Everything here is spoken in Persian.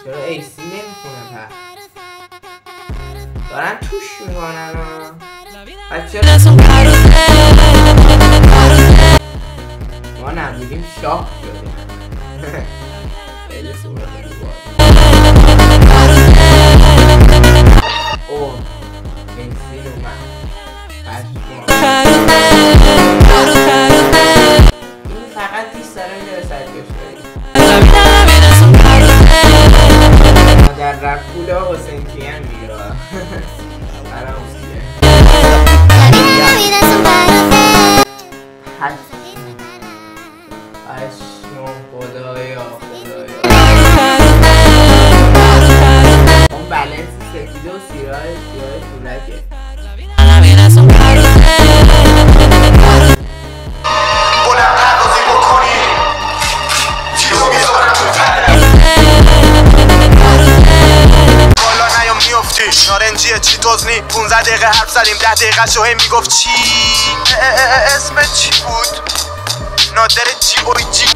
چرا ایسی نمیخونه پس دارن توش میکنن ما نبودیم شاخ شدیم خیلی صورت اوه ایسی اومد این فقط دیست داره میده به سرگوش در رفت حسین کیان میگه برام موسیقه هشم خدایا اون بلنس سفیده و سیراه طولکه نارنجیه چی توزنی 15 دقیقه حرف زدیم 10 دقیقه شوهی میگفت چی اسم چی بود نادر چی اوی چی